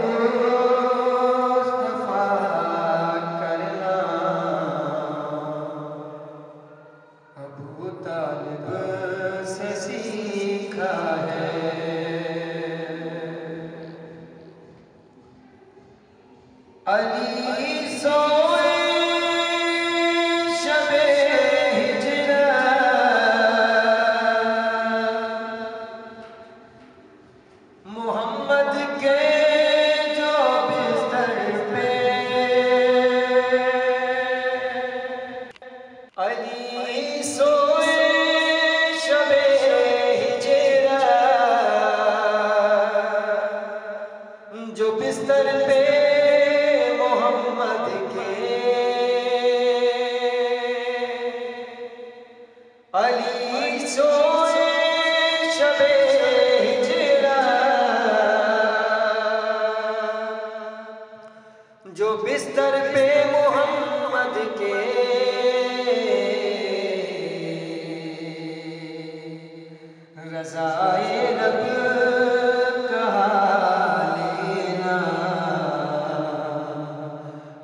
मुस्तफा करना अबू तालिब से सीखा है। अली सोए शबे हिजरा मोहम्मद के जो बिस्तर पे अली सोए शबे हिजरा जो बिस्तर पे मोहम्मद के अली सोए शबे हिजरा जो बिस्तर पे मोहम्मद के रज़ाए रब कहा लेना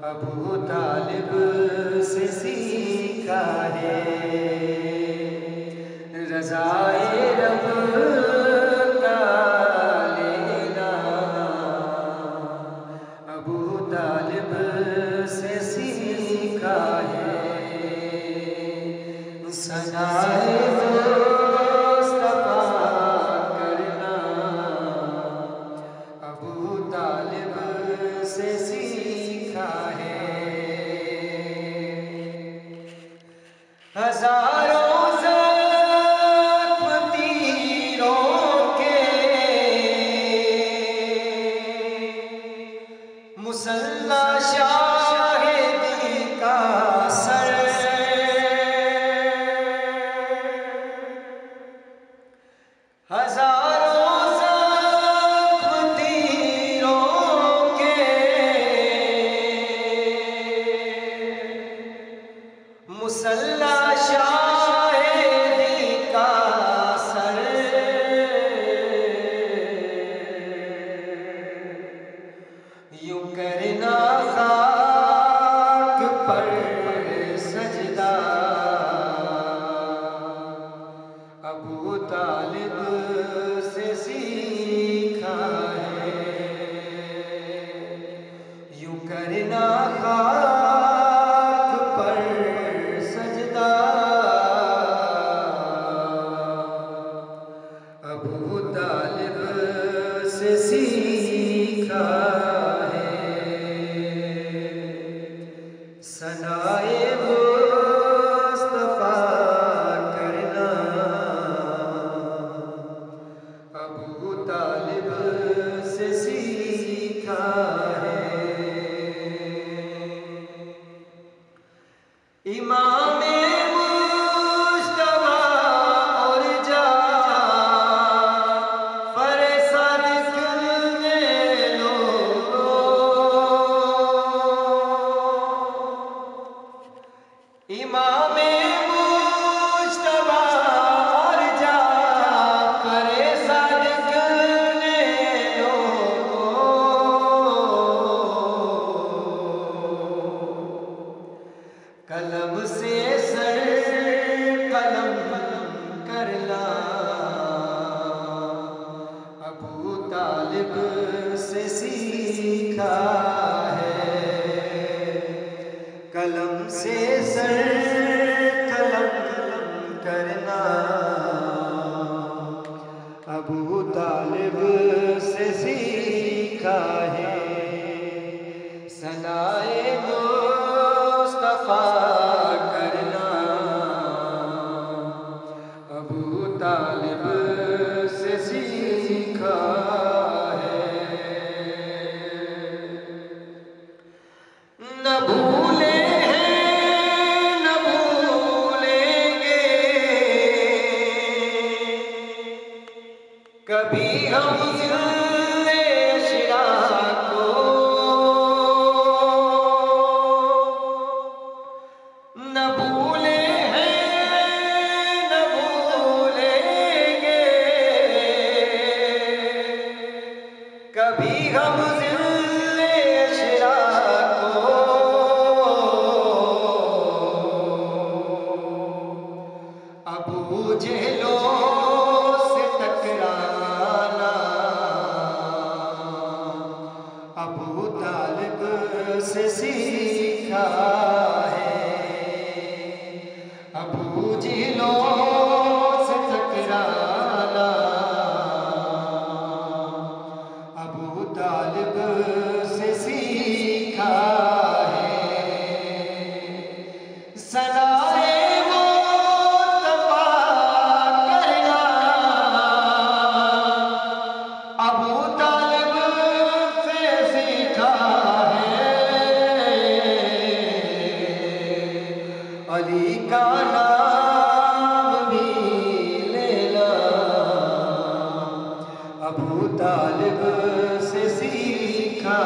अबू तालिब से सीखा है। रज़ाए रब का लेना अबू तालिब से सीखा है। सनाए मुस्तफा करना अबू तालिब से सीखा है। हजारों ज़ख्म तीरों के मुसल्ला शाहिदी का सर हजारों ज़ख्म तीरों के मुसल्ला शाहिदी का सर यूं करना खाक पर सजदा अबू तालिब से सीखा है। यूं करना खाक पर सजदा अबू तालिब से सीखा है। सनाए मुस्तफा करना अबू तालिब से सीखा है। इमाम मुज्तबा और जाफर सादिक ने इमाम मुज्तबा और जाफर सादिक ने कलम से सर कलम करना अबू तालिब से सीखा है। कलम से सर कलम करना अबू तालिब से सीखा है। सनाए मुस्तफा करना अबू तालिब से सीखा है। अबू तालिब से सीखा है। अबू जिलों से टकराना अबू तालिब से सीखा है। सनाए मुस्तफा करना अबू तालिब से सीखा है। अली का नाम भी लेना अबू तालिब से सीखा